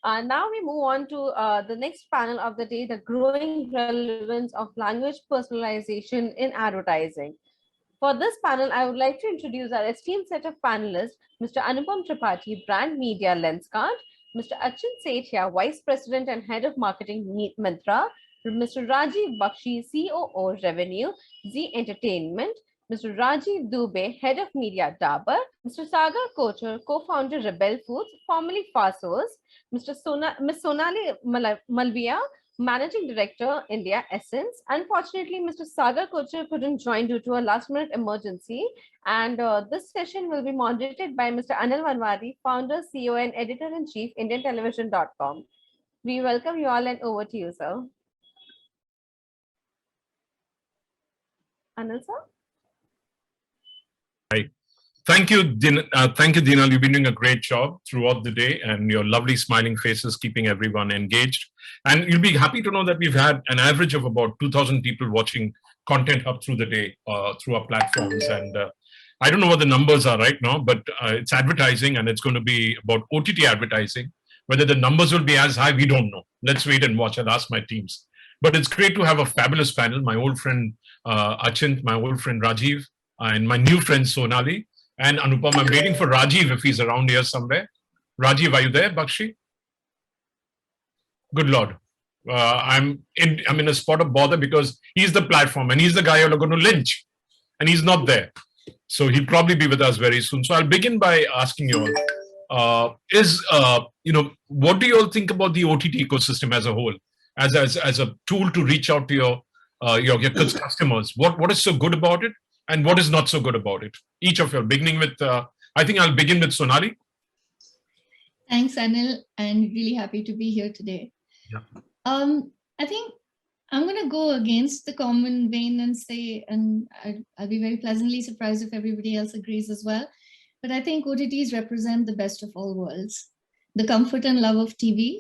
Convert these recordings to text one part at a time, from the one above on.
Now we move on to the next panel of the day, the growing relevance of language personalization in advertising. For this panel, I would like to introduce our esteemed set of panelists, Mr. Anupam Tripathi, Brand Media Lenscard, Mr. Achin Sethia, Vice President and Head of Marketing, Mintra, Mr. Rajiv Bakshi, COO Revenue, Z Entertainment, Mr. Rajiv Dubey, Head of Media, Dabur, Mr. Sagar Kochar, Co-founder, Rebel Foods, formerly Fasos, Ms. Sonali Malviya, Managing Director, India Essence. Unfortunately, Mr. Sagar Kochar couldn't join due to a last-minute emergency, and this session will be moderated by Mr. Anil Manwari, Founder, CEO, and Editor-in-Chief, IndianTelevision.com. We welcome you all, and over to you, sir. Anil, sir? Hi. Thank you, Dinal. You've been doing a great job throughout the day, and your lovely smiling faces keeping everyone engaged. And you'll be happy to know that we've had an average of about 2,000 people watching Content Hub through the day, through our platforms. And I don't know what the numbers are right now, but it's advertising, and it's going to be about OTT advertising. Whether the numbers will be as high, we don't know. Let's wait and watch. I'll ask my teams. But it's great to have a fabulous panel. My old friend Achint, my old friend Rajiv, and my new friend Sonali. And Anupam, I'm waiting for Rajiv if he's around here somewhere. Rajiv, are you there, Bakshi? Good Lord. I'm in a spot of bother because he's the platform and he's the guy you're going to lynch. And he's not there. So he'll probably be with us very soon. So I'll begin by asking you all, what do you all think about the OTT ecosystem as a whole, as a tool to reach out to your customers? What is so good about it? And what is not so good about it? Each of you, beginning with, I think I'll begin with Sonali. Thanks, Anil, and really happy to be here today. Yeah. I think I'm going to go against the common vein and say, and I'll be very pleasantly surprised if everybody else agrees as well, but I think OTTs represent the best of all worlds, the comfort and love of TV,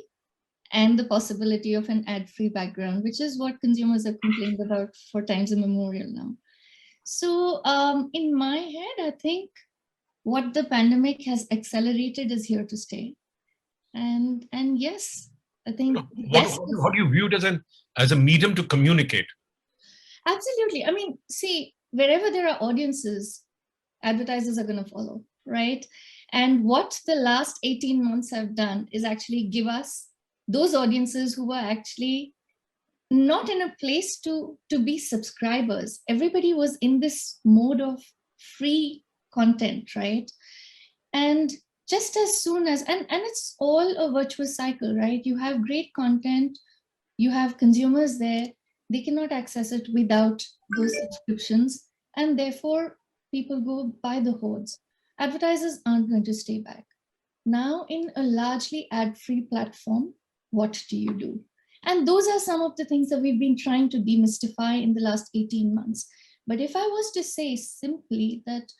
and the possibility of an ad-free background, which is what consumers have complained about for times immemorial now. So in my head, I think what the pandemic has accelerated is here to stay. And yes, I think yes. How do you view it as a medium to communicate? Absolutely. I mean, see, wherever there are audiences, advertisers are going to follow, right? And what the last 18 months have done is actually give us those audiences who are actually not in a place to be subscribers. Everybody was in this mode of free content, right? And just as soon as, and it's all a virtuous cycle, right? You have great content, you have consumers there, they cannot access it without those subscriptions, and therefore people go by the hordes. Advertisers aren't going to stay back. Now in a largely ad-free platform, what do you do? And those are some of the things that we've been trying to demystify in the last 18 months. But if I was to say simply that,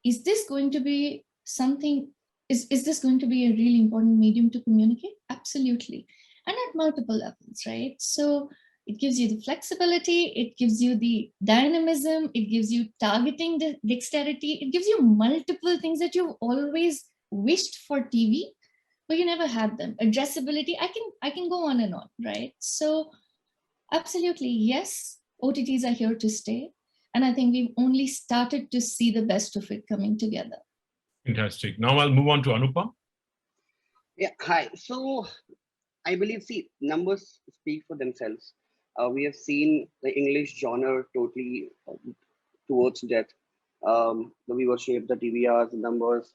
is this going to be something, is this going to be a really important medium to communicate? Absolutely. And at multiple levels, right? So it gives you the flexibility, it gives you the dynamism, it gives you targeting dexterity, it gives you multiple things that you've always wished for TV, but you never had them. Addressability, I can go on and on, right? So absolutely, yes, OTTs are here to stay. And I think we've only started to see the best of it coming together. Fantastic. Now I'll move on to Anupam. Yeah, hi. So I believe, see, numbers speak for themselves. We have seen the English genre totally towards death. The viewership, the TVRs, the numbers,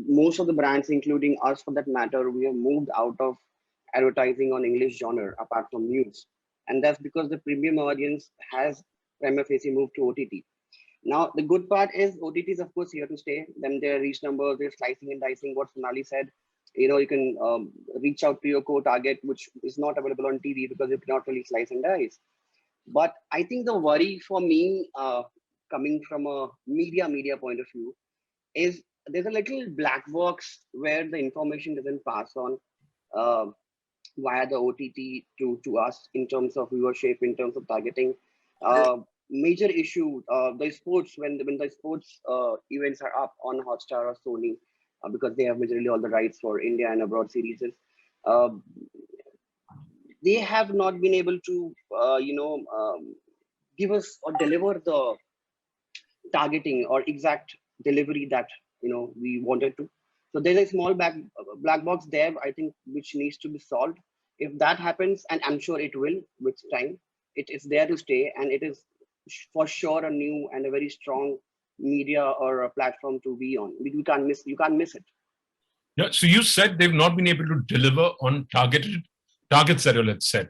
most of the brands, including us for that matter, we have moved out of advertising on English genre apart from news. And that's because the premium audience has prima facie moved to OTT. Now, the good part is OTT is, of course, here to stay. Then their reach numbers, they're slicing and dicing what Sonali said. You can reach out to your core target, which is not available on TV because you cannot really slice and dice. But I think the worry for me, coming from a media point of view, is there's a little black box where the information doesn't pass on via the OTT to us in terms of viewership, in terms of targeting. Major issue, the sports, when the sports events are up on Hotstar or Sony, because they have majorly all the rights for India and abroad series. uh, they have not been able to, give us or deliver the targeting or exact delivery that we wanted to. So there's a small black box there, I think, which needs to be solved. If that happens, and I'm sure it will with time, it is there to stay, and it is for sure a new and a very strong media or a platform to be on. You can't miss. You can't miss it. Yeah. So you said they've not been able to deliver on targets that are set.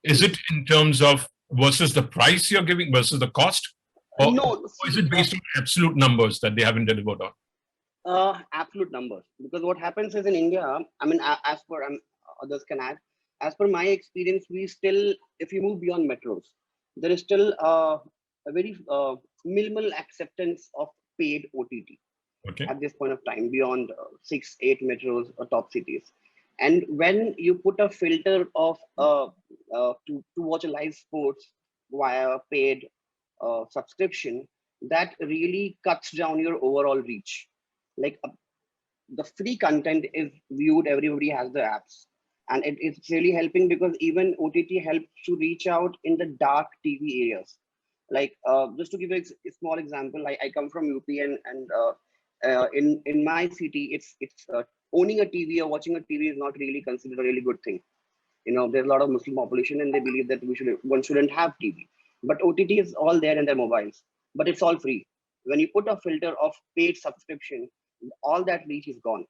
Is it in terms of versus the price you're giving versus the cost, or, No, or is see, it based on absolute numbers that they haven't delivered on? absolute numbers. Because what happens is in India, I mean, as per others can add, as per my experience, we still, if you move beyond metros, there is still a very minimal acceptance of paid OTT Okay. at this point of time beyond 6, 8 metros or top cities. And when you put a filter of to watch a live sports via paid subscription, that really cuts down your overall reach. Like the free content is viewed, everybody has the apps, and it's really helping because even OTT helps to reach out in the dark TV areas. Like just to give a small example, I come from UP, and in my city, it's owning a TV or watching a TV is not really considered a really good thing. There's a lot of Muslim population, and they believe that one shouldn't have TV. But OTT is all there in their mobiles, but it's all free. When you put a filter of paid subscription, all that reach is gone.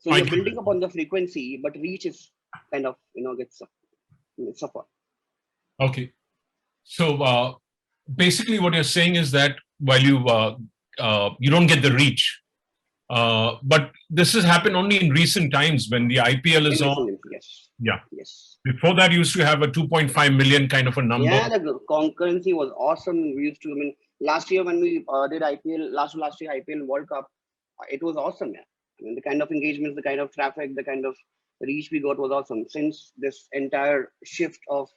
So I you're get building it. upon the frequency, but reach is kind of gets suffer. Okay. So basically, what you're saying is that while you don't get the reach, but this has happened only in recent times when the IPL In is on. recent years, yes, Yeah. yes. Before that, you used to have a 2.5 million kind of a number. Yeah, the concurrency was awesome. We used to, I mean, last year when we did IPL, last year IPL World Cup, it was awesome. Yeah, I mean, the kind of engagements, the kind of traffic, the kind of reach we got was awesome. Since this entire shift of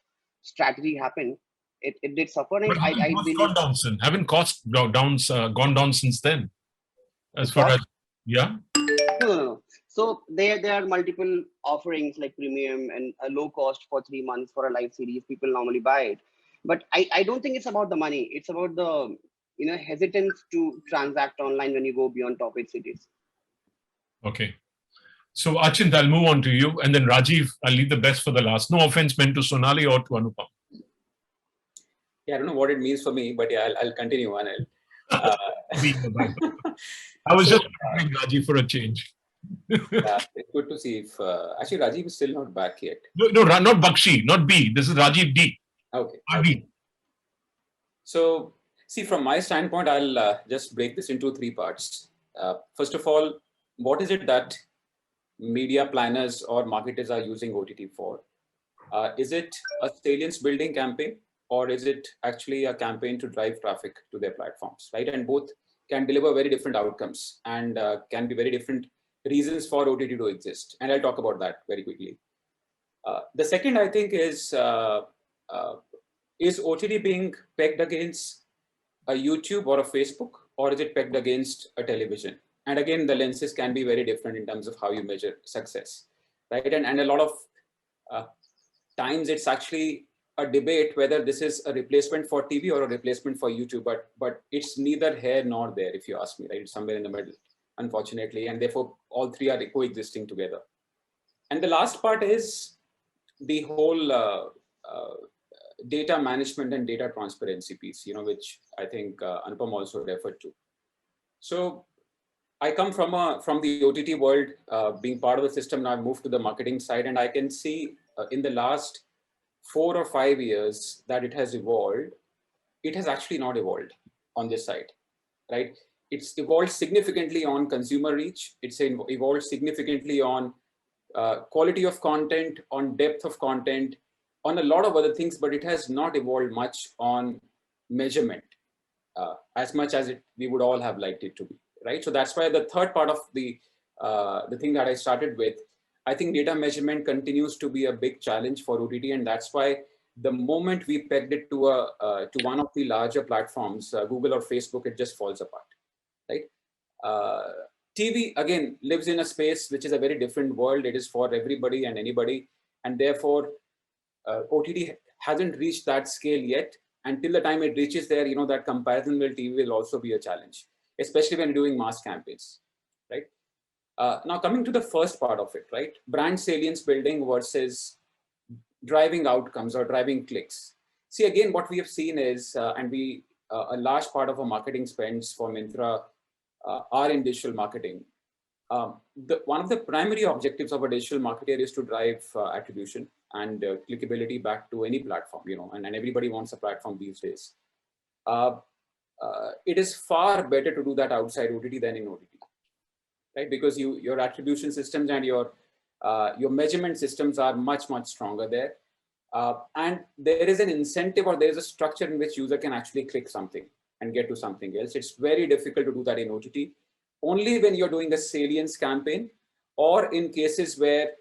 strategy happened, it did suffer. But And haven't I costs believe gone down since? Haven't costs gone down since then? the As far as cost. yeah. No, no, no. So there are multiple offerings like premium and a low cost for 3 months for a live series. People normally buy it, but I don't think it's about the money. It's about the hesitance to transact online when you go beyond top 8 cities. Okay. So Achint, I'll move on to you, and then Rajiv, I'll leave the best for the last. No offense meant to Sonali or to Anupam. Yeah, I don't know what it means for me, but yeah, I'll continue, Anil. I was So, just wondering, Rajiv, for a change. yeah, it's good to see if actually Rajiv is still not back yet. No, not Bakshi, not B. This is Rajiv D. Okay. RD. So, see, from my standpoint, I'll just break this into 3 parts. First of all, what is it that media planners or marketers are using OTT for? Is it a salience building campaign, or is it actually a campaign to drive traffic to their platforms, right? And both can deliver very different outcomes and can be very different reasons for OTT to exist. And I'll talk about that very quickly. The second, I think, is OTT being pegged against a YouTube or a Facebook, or is it pegged against a television? And again, the lenses can be very different in terms of how you measure success, right? And a lot of times it's actually a debate whether this is a replacement for TV or a replacement for YouTube, but it's neither here nor there, if you ask me, right? It's somewhere in the middle, unfortunately, and therefore all 3 are coexisting together. And the last part is the whole data management and data transparency piece, which I think Anupam also referred to. So I come from the OTT world, being part of the system. Now I've moved to the marketing side, and I can see in the last 4 or 5 years that it has evolved. It has actually not evolved on this side, right? It's evolved significantly on consumer reach. It's evolved significantly on quality of content, on depth of content, on a lot of other things, but it has not evolved much on measurement as much as we would all have liked it to be, right? So that's why the third part of the thing that I started with, I think data measurement continues to be a big challenge for OTT, and that's why the moment we pegged it to one of the larger platforms, Google or Facebook, it just falls apart, right? TV, again, lives in a space which is a very different world. It is for everybody and anybody. And therefore, OTT hasn't reached that scale yet. Until the time it reaches there, that comparison with TV will also be a challenge, especially when you're doing mass campaigns, right? Now, coming to the first part of it, right? Brand salience building versus driving outcomes or driving clicks. See, again, what we have seen is, a large part of our marketing spends for Myntra are in digital marketing. One of the primary objectives of a digital marketer is to drive attribution and clickability back to any platform, and everybody wants a platform these days. It is far better to do that outside OTT than in OTT, right? Because your attribution systems and your measurement systems are much, much stronger there. And there is an incentive or there is a structure in which user can actually click something and get to something else. It's very difficult to do that in OTT. Only when you're doing a salience campaign, or in cases where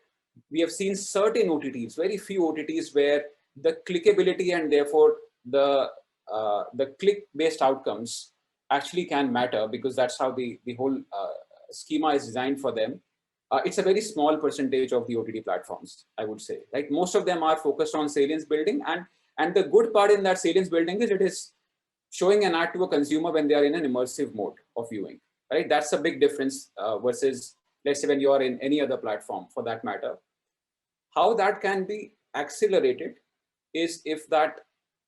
we have seen certain OTTs, very few OTTs, where the clickability and therefore the click-based outcomes actually can matter, because that's how the whole schema is designed for them. It's a very small percentage of the OTT platforms, I would say. Like, most of them are focused on salience building, and the good part in that salience building is it is showing an ad to a consumer when they are in an immersive mode of viewing, right? That's a big difference versus, let's say, when you are in any other platform for that matter. How that can be accelerated is if that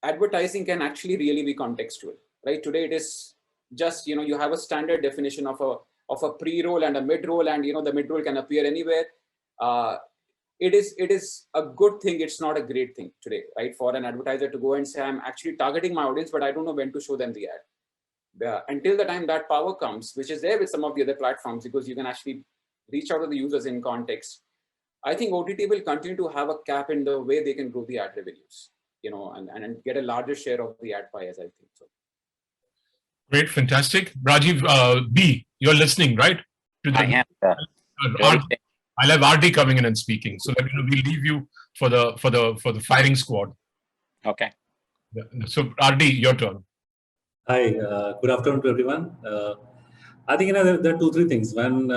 advertising can actually really be contextual, right? Today it is just, you have a standard definition of a pre-roll and a mid-roll, and the mid-roll can appear anywhere. It is a good thing. It's not a great thing today, right? For an advertiser to go and say, I'm actually targeting my audience, but I don't know when to show them the ad. Until the time that power comes, which is there with some of the other platforms, because you can actually reach out to the users in context, I think OTT will continue to have a cap in the way they can grow the ad revenues, and get a larger share of the ad pie, as I think so. Great, fantastic. Rajiv, B, you're listening, right? I am. I'll have RD coming in and speaking, so that we leave you for the firing squad. Okay. Yeah. So RD, your turn. Hi, good afternoon to everyone. I think there are 2-3 things. When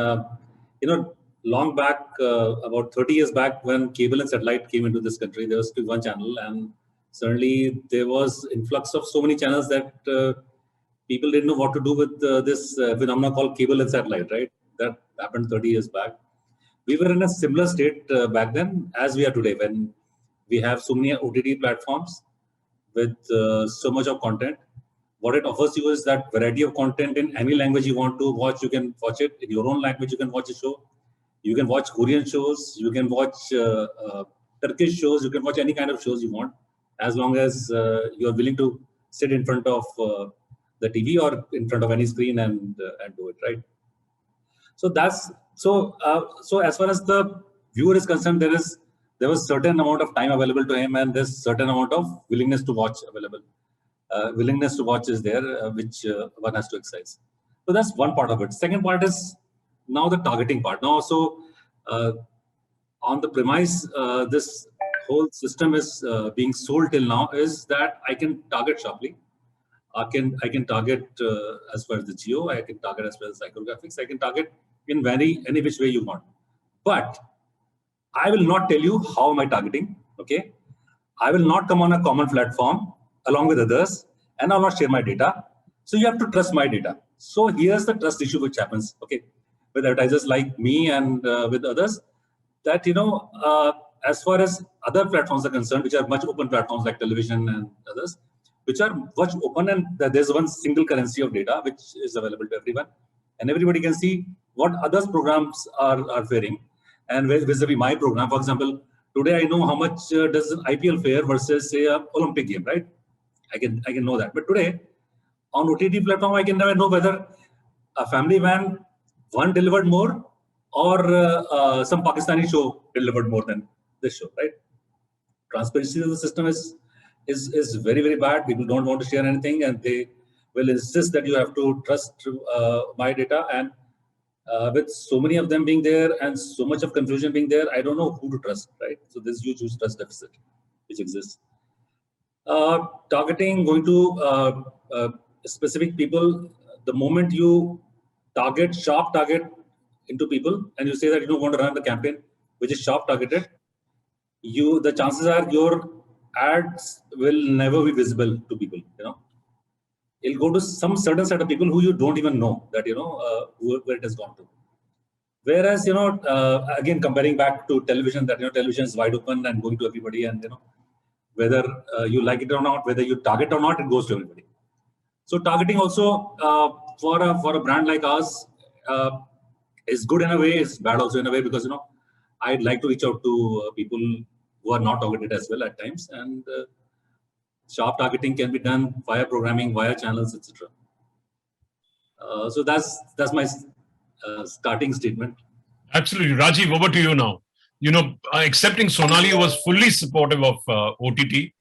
long back, about 30 years back, when cable and satellite came into this country, there was still one channel, and suddenly there was influx of so many channels that people didn't know what to do with this phenomenon called cable and satellite. Right? That happened 30 years back. We were in a similar state back then as we are today, when we have so many OTT platforms with so much of content. What it offers you is that variety of content in any language you want to watch. You can watch it in your own language. You can watch a show. You can watch Korean shows. You can watch Turkish shows. You can watch any kind of shows you want, as long as you are willing to sit in front of the TV or in front of any screen and do it, right? So that's so as far as the viewer is concerned, there was certain amount of time available to him, and there's certain amount of willingness to watch available. Willingness to watch is there, which one has to exercise. So that's one part of it. Second part is now the targeting part. Now, so on the premise, this whole system is being sold till now is that I can target sharply. I can target as far as the geo. I can target as far as psychographics. I can target in any which way you want. But I will not tell you how am I targeting. Okay, I will not come on a common platform along with others, and I'll not share my data. So you have to trust my data. So here's the trust issue which happens, okay, with advertisers like me and with others, that, as far as other platforms are concerned, which are much open platforms like television and others, which are much open, and there's one single currency of data which is available to everyone, and everybody can see what others programs are faring. And vis-a-vis my program, for example, today I know how much does an IPL fare versus, say, a Olympic game, right? I can know that. But today, on OTT platform, I can never know whether a family man one delivered more or some Pakistani show delivered more than this show, right? Transparency of the system is very, very bad. People don't want to share anything, and they will insist that you have to trust my data. And with so many of them being there and so much of confusion being there, I don't know who to trust, right? So there's huge trust deficit which exists. Targeting, going to specific people, the moment you sharp target into people and you say that you don't want to run the campaign which is sharp targeted, the chances are your ads will never be visible to people. It'll go to some certain set of people who you don't even know that where it has gone to. Whereas again comparing back to television, that television is wide open and going to everybody, and whether you like it or not, whether you target or not, it goes to everybody. So targeting also for a brand like us is good in a way, it's bad also in a way, because I'd like to reach out to people who are not targeted as well at times, and sharp targeting can be done via programming, via channels, etc. So that's my starting statement. Absolutely. Rajiv, over to you now. Accepting Sonali was fully supportive of OTT.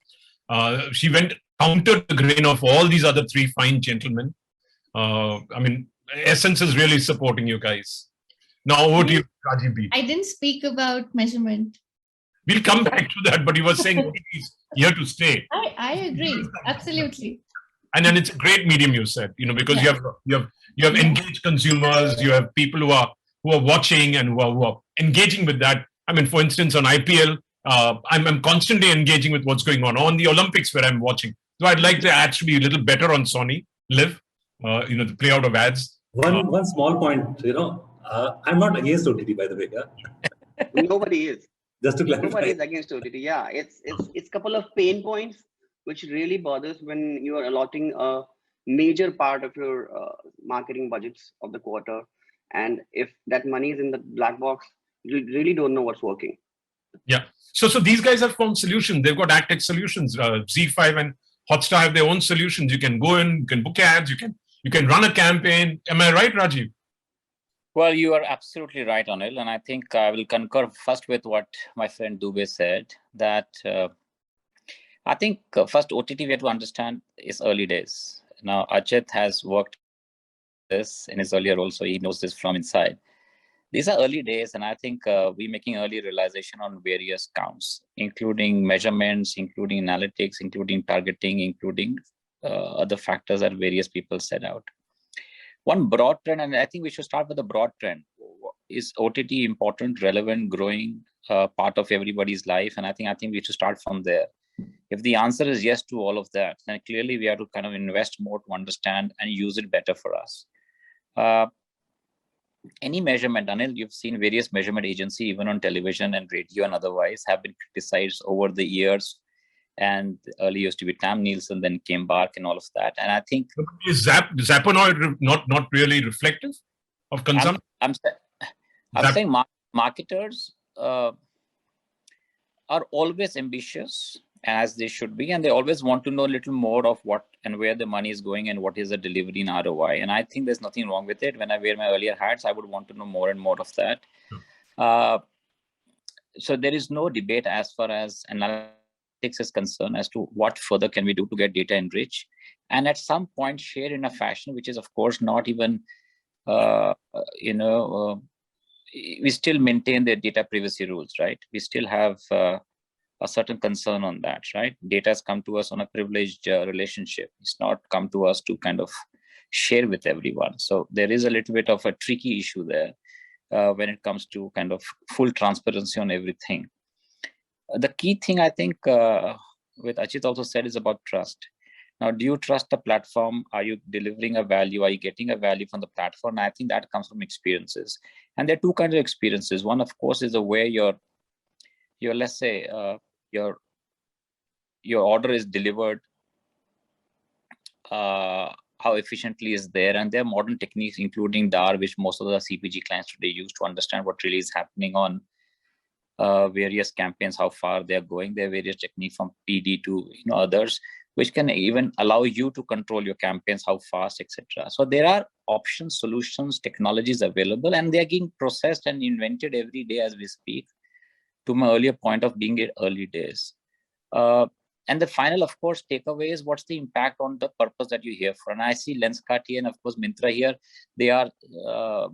She went counter the grain of all these other three fine gentlemen. Essence is really supporting you guys. Now over to you, Rajiv B. I didn't speak about measurement. We'll come back to that, but you were saying OTT is here to stay. I agree, absolutely. And then it's a great medium, you said, because you have engaged consumers, you have people who are watching and who are engaging with that. For instance, on IPL, I'm constantly engaging with what's going on the Olympics where I'm watching. So I'd like the ads to be a little better on Sony Live, the play out of ads. One small point, I'm not against OTT, by the way. Yeah? Nobody is. Just to clarify. Nobody is against OTT. Yeah, it's a couple of pain points which really bothers when you are allotting a major part of your marketing budgets of the quarter, and if that money is in the black box, you really don't know what's working. Yeah. So these guys have found solutions. They've got AdTech solutions. Z5 and Hotstar have their own solutions. You can go in, you can book ads, you can run a campaign. Am I right, Rajiv? Well, you are absolutely right, Anil. And I think I will concur first with what my friend Dubey said, that I think first OTT we have to understand is early days. Now, Ajit has worked this in his earlier role, so he knows this from inside. These are early days, and I think we're making early realization on various counts, including measurements, including analytics, including targeting, including other factors that various people set out. One broad trend, and I think we should start with the broad trend. Is OTT important, relevant, growing, part of everybody's life? And I think we should start from there. If the answer is yes to all of that, then clearly we have to kind of invest more to understand and use it better for us. Any measurement, Anil, you've seen various measurement agencies, even on television and radio and otherwise, have been criticized over the years. And early used to be Tam Nielsen, then came Bark and all of that. And I think is Zaponoid not really reflective of consumption? I'm saying marketers are always ambitious, as they should be, and they always want to know a little more of what and where the money is going and what is the delivery in ROI. And I think there's nothing wrong with it. When I wear my earlier hats, I would want to know more and more of that. So there is no debate as far as analytics is concerned as to what further can we do to get data enriched, and at some point share in a fashion which is, of course, not even we still maintain the data privacy rules, right? We still have a certain concern on that, right? Data has come to us on a privileged relationship. It's not come to us to kind of share with everyone. So there is a little bit of a tricky issue there when it comes to kind of full transparency on everything. The key thing, I think, with Ajit also said, is about trust. Now, do you trust the platform? Are you delivering a value? Are you getting a value from the platform? I think that comes from experiences. And there are two kinds of experiences. One, of course, is the way your let's say, your order is delivered, how efficiently is there. And there are modern techniques, including DAR, which most of the CPG clients today use to understand what really is happening on various campaigns, how far they're going. There are various techniques from PD to others, which can even allow you to control your campaigns, how fast, etc. So there are options, solutions, technologies available, and they're getting processed and invented every day as we speak, to my earlier point of being in early days. And the final, of course, takeaway is what's the impact on the purpose that you hear for. And I see Lenskart and, of course, Myntra here. They are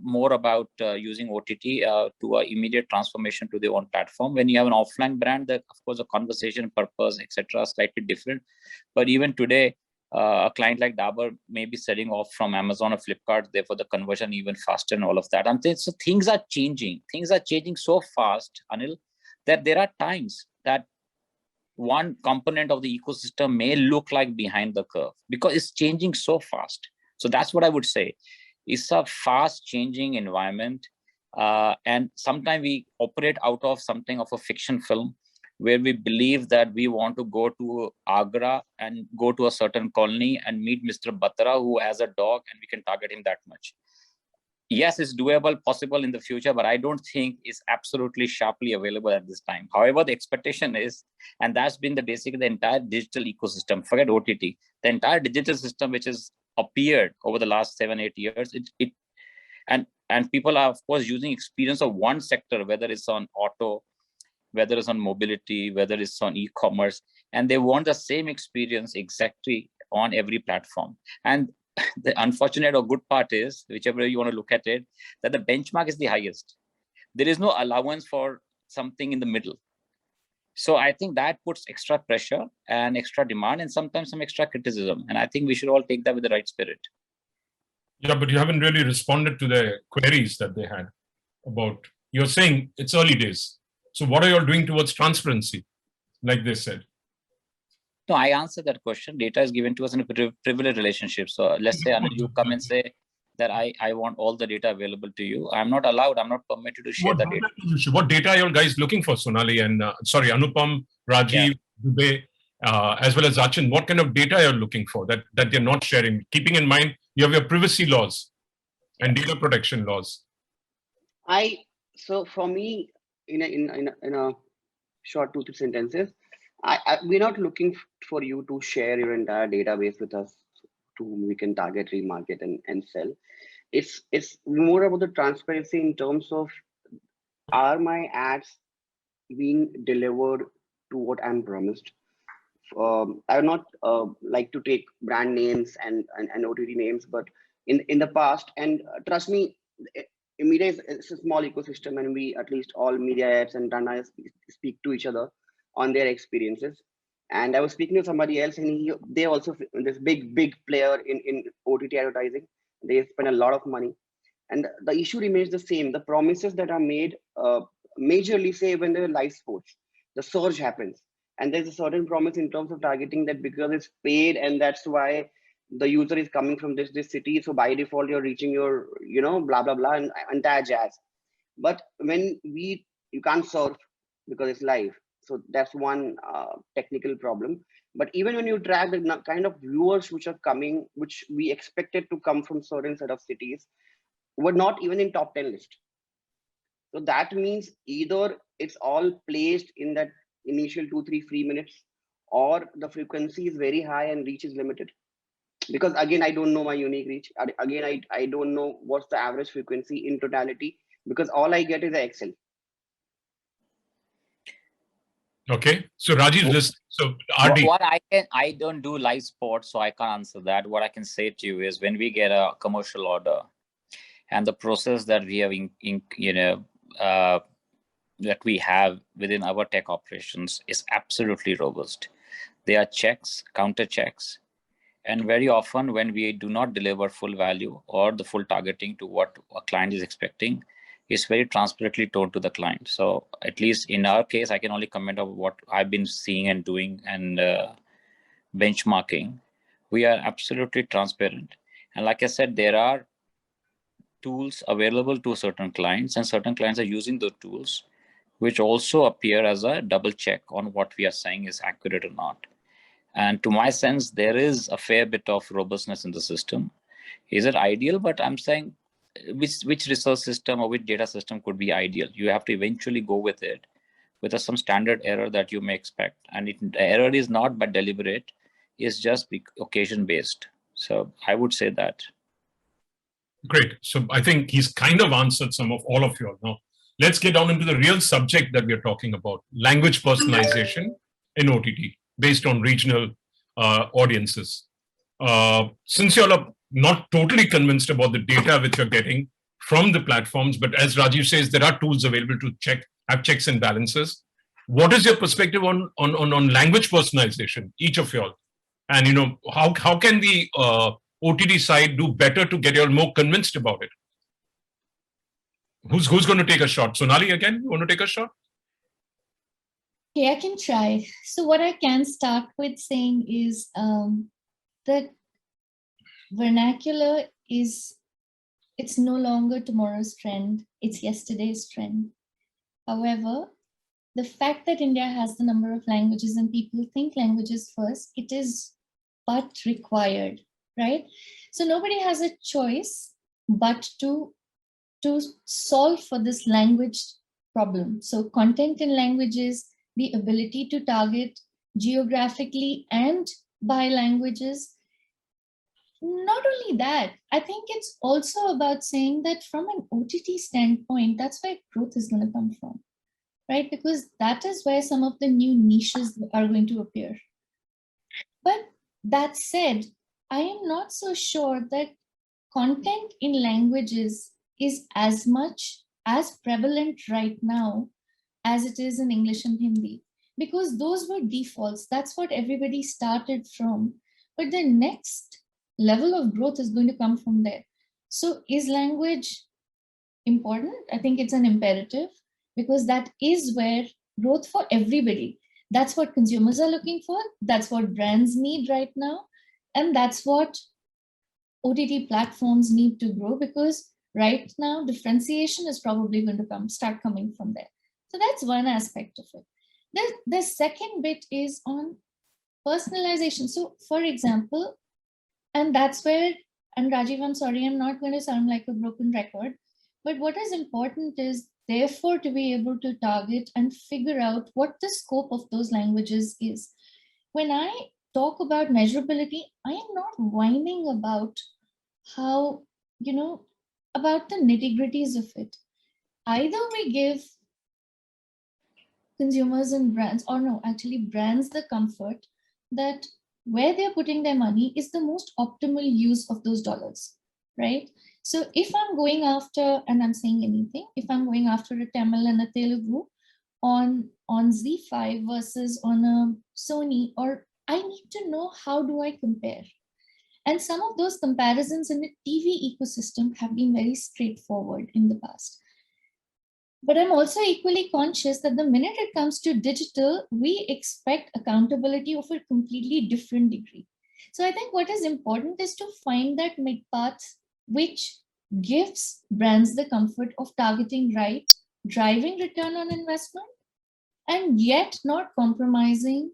more about using OTT to immediate transformation to their own platform. When you have an offline brand, of course, the conversation, purpose, etc., are slightly different. But even today, A client like Dabur may be selling off from Amazon or Flipkart, therefore the conversion even faster and all of that. I'm saying, so things are changing. Things are changing so fast, Anil, that there are times that one component of the ecosystem may look like behind the curve because it's changing so fast. So that's what I would say. It's a fast changing environment. And sometimes we operate out of something of a fiction film where we believe that we want to go to Agra and go to a certain colony and meet Mr. Batra who has a dog and we can target him that much. Yes, it's doable, possible in the future, but I don't think it's absolutely sharply available at this time. However, the expectation is, and that's been the basic, the entire digital ecosystem, forget OTT, the entire digital system which has appeared over the last 7-8 years, and people are of course using experience of one sector, whether it's on auto, whether it's on mobility, whether it's on e-commerce, and they want the same experience exactly on every platform. And the unfortunate or good part is, whichever you want to look at it, that the benchmark is the highest. There is no allowance for something in the middle. So I think that puts extra pressure and extra demand and sometimes some extra criticism. And I think we should all take that with the right spirit. Yeah, but you haven't really responded to the queries that they had about, you're saying it's early days. So what are you all doing towards transparency, like they said? No, I answered that question. Data is given to us in a privileged relationship. So let's say, Anil, you come and say that I want all the data available to you. I'm not allowed, I'm not permitted to share the data. What data are you guys looking for, Sonali and, Anupam, Rajiv, Dubey, as well as Achin? What kind of data are you looking for that they're not sharing? Keeping in mind, you have your privacy laws and data protection laws. So for me, in a short 2-3 sentences, we're not looking for you to share your entire database with us to whom we can target, remarket, and sell. It's more about the transparency in terms of, are my ads being delivered to what I'm promised? I would not like to take brand names and OTT names, but in the past, and trust me, media is a small ecosystem, and we, at least all media apps and brand speak to each other on their experiences. And I was speaking to somebody else, and they also, this big player in OTT advertising, they spend a lot of money, and the issue remains the same. The promises that are made, majorly say when there are live sports, the surge happens, and there's a certain promise in terms of targeting that because it's paid, and that's why the user is coming from this city, so by default you're reaching your, blah blah blah and entire jazz. But when you can't surf because it's live, so that's one technical problem. But even when you track the kind of viewers which are coming, which we expected to come from certain set of cities, were not even in top 10 list. So that means either it's all placed in that initial 2-3 minutes, or the frequency is very high and reach is limited. Because again, I don't know my unique reach. Again, I don't know what's the average frequency in totality, because all I get is an Excel. Okay, so Rajiv, so RD. What I don't do live sports, so I can't answer that. What I can say to you is, when we get a commercial order, and the process that we have that we have within our tech operations is absolutely robust. There are checks, counter checks, and very often when we do not deliver full value or the full targeting to what a client is expecting, it's very transparently told to the client. So at least in our case, I can only comment on what I've been seeing and doing and benchmarking. We are absolutely transparent. And like I said, there are tools available to certain clients, and certain clients are using those tools, which also appear as a double check on what we are saying is accurate or not. And to my sense, there is a fair bit of robustness in the system. Is it ideal? But I'm saying, which research system or which data system could be ideal? You have to eventually go with it with some standard error that you may expect. And the error is not but deliberate, it's just occasion based. So I would say that. Great. So I think he's kind of answered some of all of you. Now, let's get down into the real subject that we're talking about: language personalization in OTT based on regional audiences. Since you're not totally convinced about the data which you're getting from the platforms, but as Rajiv says, there are tools available to have checks and balances. What is your perspective on language personalization, each of you all? And how can the OTT side do better to get you all more convinced about it? Who's going to take a shot? Sonali, again, you want to take a shot? Okay, I can try. So what I can start with saying is that vernacular it's no longer tomorrow's trend, it's yesterday's trend. However, the fact that India has the number of languages and people think languages first, it is but required, right? So nobody has a choice but to solve for this language problem. So content in languages, the ability to target geographically and by languages. Not only that, I think it's also about saying that from an OTT standpoint, that's where growth is going to come from, right? Because that is where some of the new niches are going to appear. But that said, I am not so sure that content in languages is as much as prevalent right now as it is in English and Hindi, because those were defaults. That's what everybody started from. But the next level of growth is going to come from there. So is language important? I think it's an imperative, because that is where growth for everybody. That's what consumers are looking for. That's what brands need right now. And that's what OTT platforms need to grow, because right now differentiation is probably going to start coming from there. So that's one aspect of it. The second bit is on personalization. So for example, and that's where, and Rajiv, I'm sorry, I'm not going to sound like a broken record, but what is important is therefore to be able to target and figure out what the scope of those languages is. When I talk about measurability, I am not whining about how, about the nitty-gritties of it. Either we give consumers and brands, or no, actually brands, the comfort that where they're putting their money is the most optimal use of those dollars, right? So if I'm going after, and I'm saying anything, if I'm going after a Tamil and a Telugu on Z5 versus on a Sony, or I need to know how do I compare. And some of those comparisons in the TV ecosystem have been very straightforward in the past. But I'm also equally conscious that the minute it comes to digital, we expect accountability of a completely different degree. So I think what is important is to find that mid path which gives brands the comfort of targeting right, driving return on investment, and yet not compromising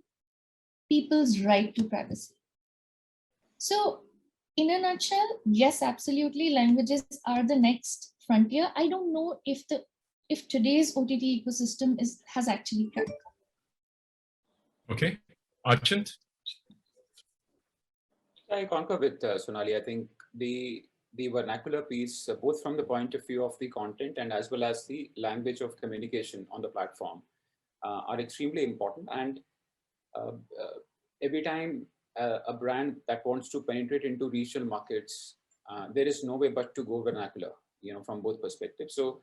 people's right to privacy. So in a nutshell, yes, absolutely, languages are the next frontier. I don't know if today's OTT ecosystem has actually cracked. Okay, Archant? I concur with Sonali. I think the vernacular piece, both from the point of view of the content and as well as the language of communication on the platform, are extremely important. And every time a brand that wants to penetrate into regional markets, there is no way but to go vernacular, from both perspectives. So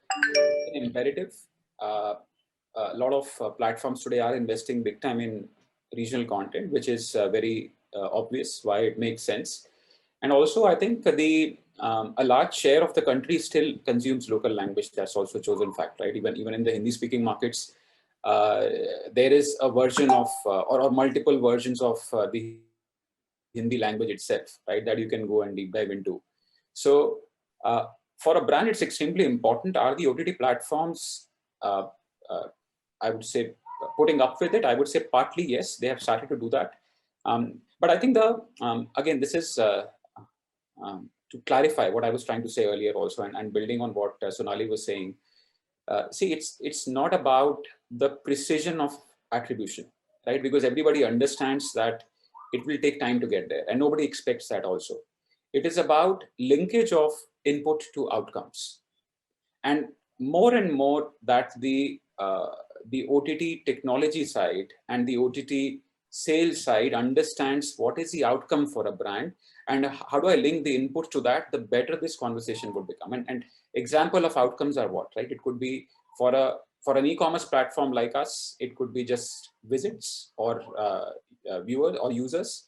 an imperative. A lot of platforms today are investing big time in regional content, which is very obvious why it makes sense. And also, I think a large share of the country still consumes local language. That's also a chosen fact, right? Even in the Hindi-speaking markets, there is a version of or multiple versions of the Hindi language itself, right? That you can go and deep dive into. So for a brand, it's extremely important. Are the OTT platforms, I would say, putting up with it? I would say partly yes, they have started to do that. But I think again, this is to clarify what I was trying to say earlier also, and building on what Sonali was saying. See, it's not about the precision of attribution, right? Because everybody understands that it will take time to get there, and nobody expects that also. It is about linkage of input to outcomes. And more that the OTT technology side and the OTT sales side understands what is the outcome for a brand and how do I link the input to that, the better this conversation would become. And example of outcomes are what, right? It could be for an e-commerce platform like us, it could be just visits or viewers or users.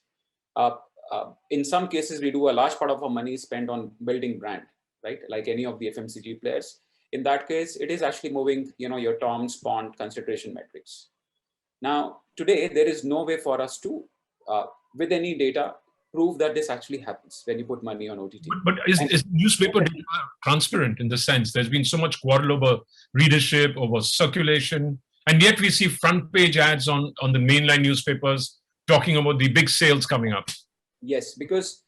In some cases, we do a large part of our money spent on building brand, right? Like any of the FMCG players. In that case, it is actually moving, your Tom's, Bond consideration metrics. Now, today, there is no way for us to, with any data, prove that this actually happens when you put money on OTT. But is newspaper data transparent in the sense there's been so much quarrel over readership, over circulation, and yet we see front page ads on the mainline newspapers talking about the big sales coming up? Yes, because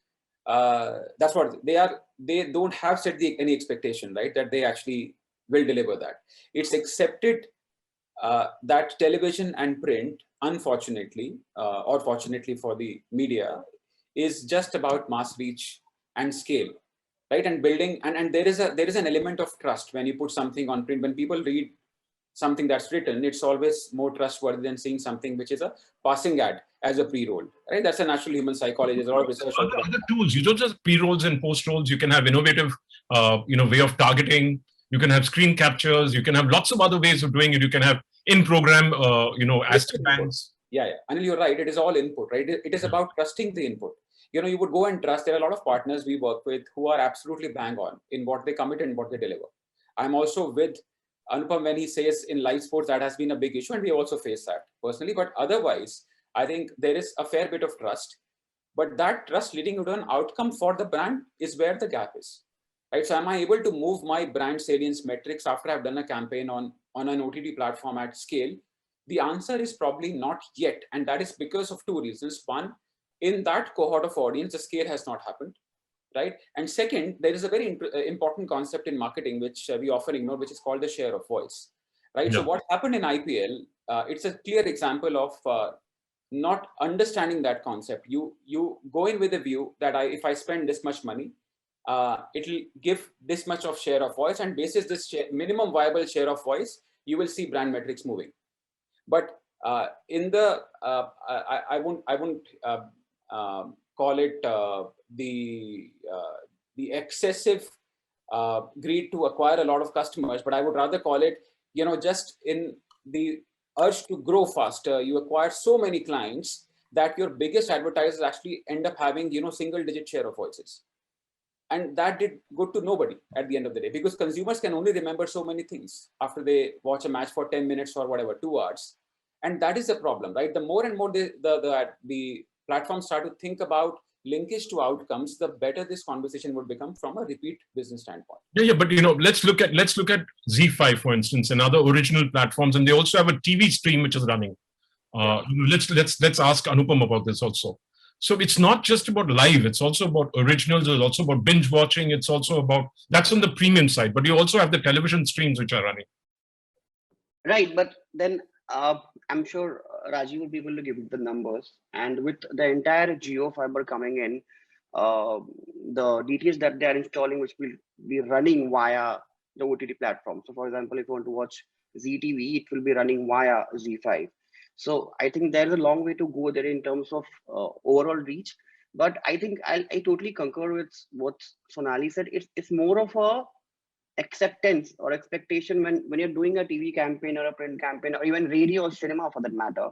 that's what they don't have set any expectation, right? That they actually will deliver that. It's accepted that television and print, unfortunately, or fortunately for the media, is just about mass reach and scale, right? And building, and there is an element of trust when you put something on print. When people read something that's written, it's always more trustworthy than seeing something which is a passing ad as a pre-roll, right? That's a natural human psychology. There's a lot of research. Other tools, you don't just pre-rolls and post-rolls. You can have innovative, way of targeting. You can have screen captures. You can have lots of other ways of doing it. You can have in-program, asset banks. Yeah. Anil, you're right. It is all input, right? It is about trusting the input. You would go and trust. There are a lot of partners we work with who are absolutely bang on in what they commit and what they deliver. I'm also with Anupam when he says in live sports that has been a big issue, and we also face that personally. But otherwise, I think there is a fair bit of trust. But that trust leading to an outcome for the brand is where the gap is, right? So am I able to move my brand salience metrics after I've done a campaign on an OTT platform at scale? The answer is probably not yet. And that is because of two reasons. One, in that cohort of audience, the scale has not happened, right? And second, there is a very important concept in marketing, which we often ignore, which is called the share of voice, right? Yeah. So what happened in IPL, it's a clear example of not understanding that concept. You go in with a view that if I spend this much money, it'll give this much of share of voice, and basis this minimum viable share of voice, you will see brand metrics moving. But in the, I won't call it the excessive greed to acquire a lot of customers, but I would rather call it, just in the urge to grow faster, you acquire so many clients that your biggest advertisers actually end up having, single-digit share of voices. And that did good to nobody at the end of the day, because consumers can only remember so many things after they watch a match for 10 minutes or whatever, 2 hours. And that is the problem, right? The more and more the platforms start to think about linkage to outcomes, the better this conversation would become from a repeat business standpoint. Yeah, but let's look at Z5, for instance, and other original platforms, and they also have a TV stream which is running. Let's ask Anupam about this also. So it's not just about live; it's also about originals. It's also about binge watching. It's also about, that's on the premium side, but you also have the television streams which are running. Right, but then I'm sure Rajiv will be able to give the numbers, and with the entire Geo fiber coming in, the DTH that they are installing, which will be running via the OTT platform. So, for example, if you want to watch ZTV, it will be running via Z5. So, I think there's a long way to go there in terms of overall reach. But I think I totally concur with what Sonali said. It's more of a acceptance or expectation when you're doing a TV campaign or a print campaign or even radio or cinema for that matter.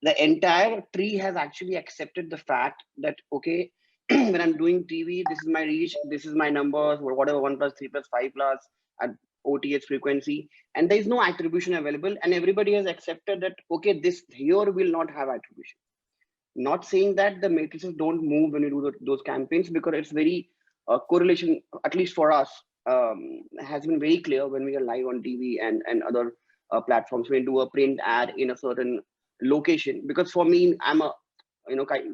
The entire tree has actually accepted the fact that, okay, when I'm doing TV, this is my reach, this is my numbers, or whatever, 1+, 3+, 5+ at OTH frequency, and there is no attribution available, and everybody has accepted that, okay, this here will not have attribution. Not saying that the matrices don't move when you do those campaigns, because it's very correlation, at least for us, has been very clear when we are live on TV and other platforms. When we do a print ad in a certain location, because for me,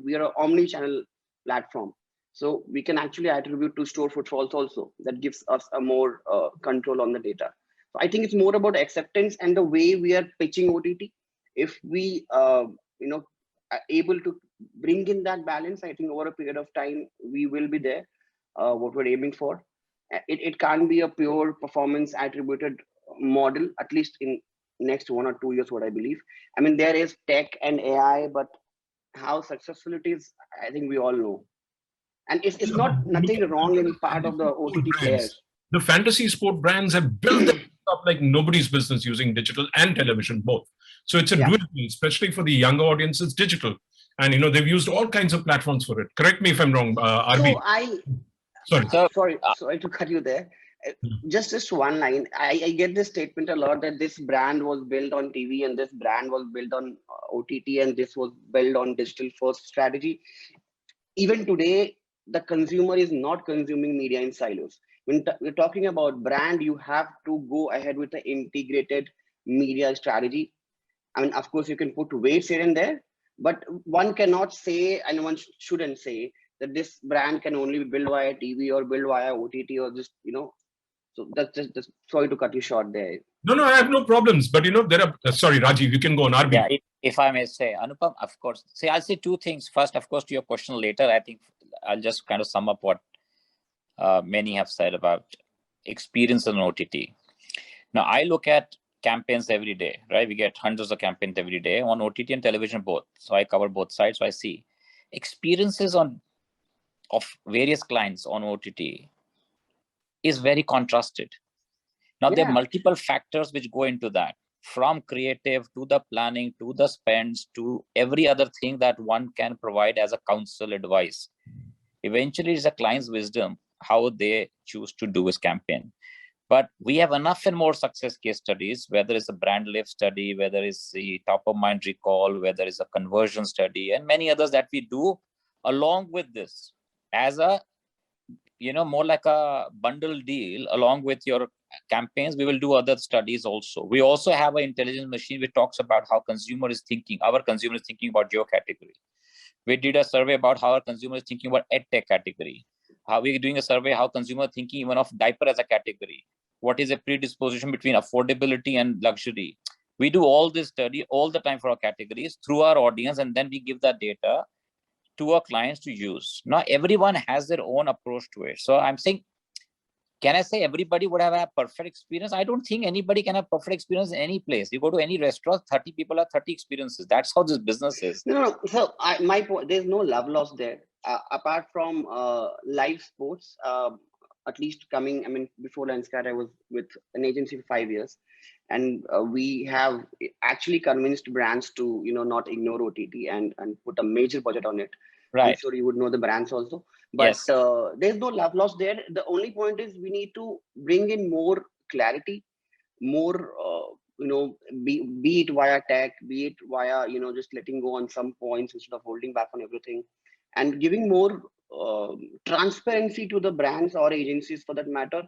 we are an omni-channel platform, so we can actually attribute to store footfalls also. That gives us a more control on the data. So I think it's more about acceptance and the way we are pitching OTT. If we are able to bring in that balance, I think over a period of time we will be there. What we're aiming for. It can't be a pure performance attributed model, at least in next 1 or 2 years, what I believe. I mean, there is tech and AI, but how successful it is, I think we all know. And it's not nothing wrong in part of the OTT players. The fantasy sport brands have built it up like nobody's business using digital and television both. So it's a dual, especially for the younger audiences, digital. And, they've used all kinds of platforms for it. Correct me if I'm wrong, So RB. Sorry. sorry to cut you there. Just one line. I get this statement a lot that this brand was built on TV and this brand was built on OTT and this was built on digital first strategy. Even today, the consumer is not consuming media in silos. When we're talking about brand, you have to go ahead with the integrated media strategy. I mean, of course, you can put weights here and there, but one cannot say, and one shouldn't say, that this brand can only be built via TV or built via OTT or just, so that's just sorry to cut you short there. No, I have no problems. But, there are, sorry, Rajiv, you can go on. RB. Yeah, if I may say, Anupam, of course. See, I'll say two things. First, of course, to your question later, I think I'll just kind of sum up what many have said about experience on OTT. Now, I look at campaigns every day, right? We get hundreds of campaigns every day on OTT and television both. So I cover both sides. So I see experiences of various clients on OTT is very contrasted. Now, there are multiple factors which go into that, from creative to the planning, to the spends, to every other thing that one can provide as a counsel advice. Eventually, it's a client's wisdom, how they choose to do his campaign. But we have enough and more success case studies, whether it's a brand lift study, whether it's the top of mind recall, whether it's a conversion study, and many others that we do along with this as a, more like a bundle deal along with your campaigns. We will do other studies also. We also have an intelligence machine which talks about how consumer is thinking. Our consumer is thinking about your category. We did a survey about how our consumer is thinking about EdTech category. How we're doing a survey how consumer thinking even of diaper as a category. What is a predisposition between affordability and luxury? We do all this study all the time for our categories through our audience, and then we give that data to our clients to use. Now, everyone has their own approach to it. So I'm saying, can I say everybody would have a perfect experience? I don't think anybody can have perfect experience in any place. You go to any restaurant, 30 people have 30 experiences. That's how this business is. No. So my point, there's no love loss there. Apart from live sports, at least before Lenskart, I was with an agency for 5 years. And we have actually convinced brands to, not ignore OTT and put a major budget on it. Right. I'm sure you would know the brands also. But yes. There's no love loss there. The only point is we need to bring in more clarity, more, be it via tech, be it via, just letting go on some points instead of holding back on everything, and giving more transparency to the brands or agencies for that matter.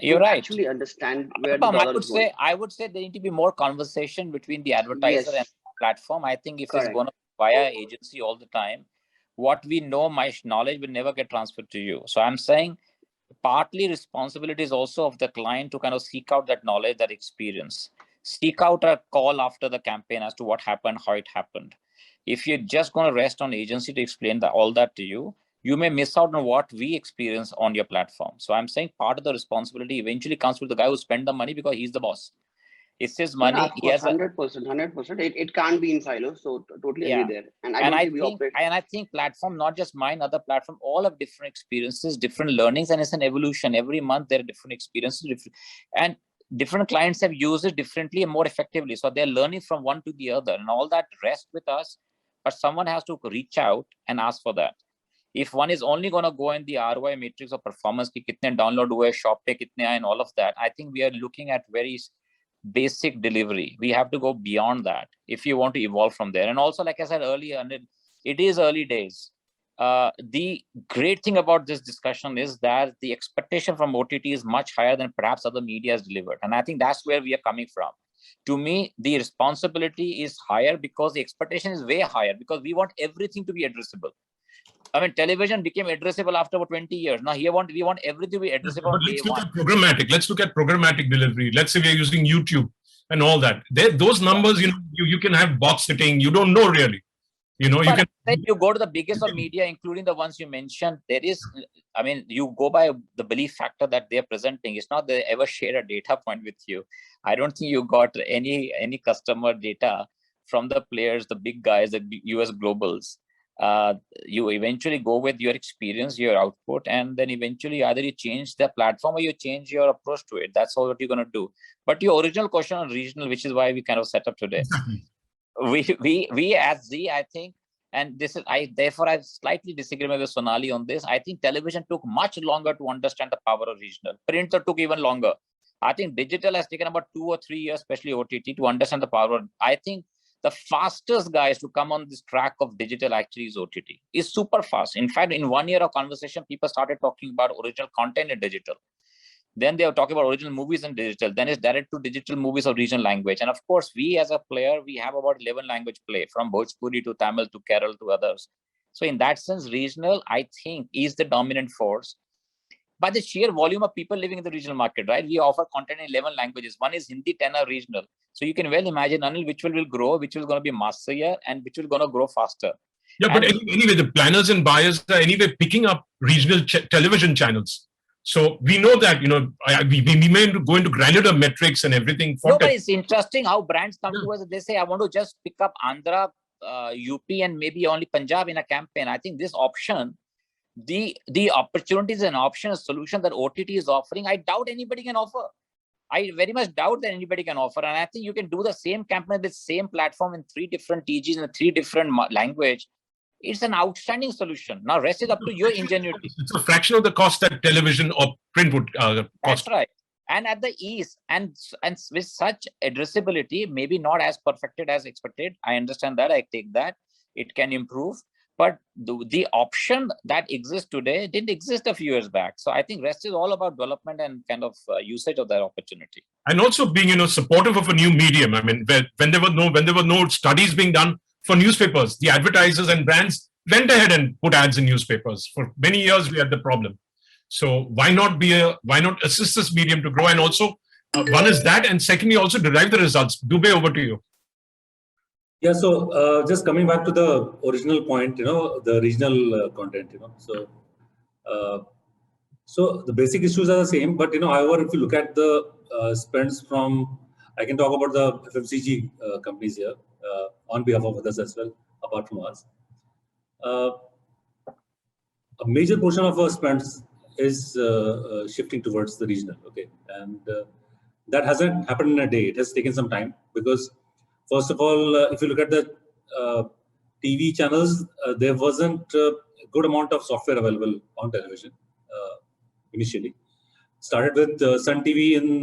You're right. Actually understand where the dollar is going. I would say there need to be more conversation between the advertiser and the platform. I think if Correct. It's going to be via agency all the time, what we know, my knowledge will never get transferred to you. So I'm saying partly responsibility is also of the client to kind of seek out that knowledge, that experience. Seek out a call after the campaign as to what happened, how it happened. If you're just going to rest on agency to explain all that to you, you may miss out on what we experience on your platform. So I'm saying part of the responsibility eventually comes with the guy who spent the money because he's the boss. It's his money. Yeah, of course, 100%. It can't be in silos. So totally agree there. And I think platform, not just mine, other platform, all have different experiences, different learnings, and it's an evolution. Every month there are different experiences, and different clients have used it differently and more effectively. So they're learning from one to the other, and all that rests with us. But someone has to reach out and ask for that. If one is only going to go in the ROI matrix of performance, ki kitne download hue, shop pe kitne aaye, and all of that, I think we are looking at very basic delivery. We have to go beyond that if you want to evolve from there. And also, like I said earlier, it is early days. The great thing about this discussion is that the expectation from OTT is much higher than perhaps other media has delivered. And I think that's where we are coming from. To me, the responsibility is higher because the expectation is way higher, because we want everything to be addressable. I mean, television became addressable after about 20 years. Now we want everything to be addressable. But let's look at programmatic. Let's look at programmatic delivery. Let's say we're using YouTube and all that. Those numbers, you can have box sitting. You don't know really. You go to the biggest of media, including the ones you mentioned. There is, you go by the belief factor that they're presenting. It's not they ever share a data point with you. I don't think you got any customer data from the players, the big guys, the US globals. You eventually go with your experience, your output, and then eventually either you change the platform or you change your approach to it. That's all what you're going to do. But your original question on regional, which is why we kind of set up today. We as Z, I think And this is, therefore I slightly disagree with Sonali on this. I think television took much longer to understand the power of regional. Print took even longer. I think digital has taken about 2 or 3 years, especially OTT, to understand the power. I think the fastest guys to come on this track of digital actually is OTT. It's super fast. In fact, in 1 year of conversation, people started talking about original content in digital. Then they were talking about original movies in digital. Then it's direct to digital movies of regional language. And of course, we as a player, we have about 11 language play, from Bhojpuri to Tamil to Kerala to others. So in that sense, regional, I think, is the dominant force. By the sheer volume of people living in the regional market, right? We offer content in 11 languages. One is Hindi, 10 are regional. So you can well imagine, Anil, which will grow, which is going to be massier, and which will going to grow faster. Yeah, but anyway, the planners and buyers are anyway picking up regional television channels. So we know that, we may go into granular metrics and everything. No, but it's interesting how brands come to us and they say, I want to just pick up Andhra, UP, and maybe only Punjab in a campaign. I think this option, the opportunities and options, solution that OTT is offering, I doubt anybody can offer. I very much doubt that anybody can offer. And I think you can do the same campaign with same platform in 3 different TGs and 3 different language. It's an outstanding solution. Now, rest is up to your ingenuity. It's a fraction of the cost that television or print would cost. That's right. And at the ease and with such addressability, maybe not as perfected as expected. I understand that. I take that. It can improve. But the option that exists today didn't exist a few years back. So I think rest is all about development and kind of usage of that opportunity. And also being, supportive of a new medium. I mean, when there were no studies being done for newspapers, the advertisers and brands went ahead and put ads in newspapers. For many years, we had the problem. So why not assist this medium to grow? And also, one is that, and secondly, also derive the results. Dubey, over to you. Yeah, so just coming back to the original point, the regional content, so the basic issues are the same, but however, if you look at the spends from, I can talk about the FMCG companies here on behalf of others as well, apart from us. A major portion of our spends is shifting towards the regional, okay, and that hasn't happened in a day. It has taken some time because, first of all, if you look at the TV channels, there wasn't a good amount of software available on television initially. Started with Sun TV in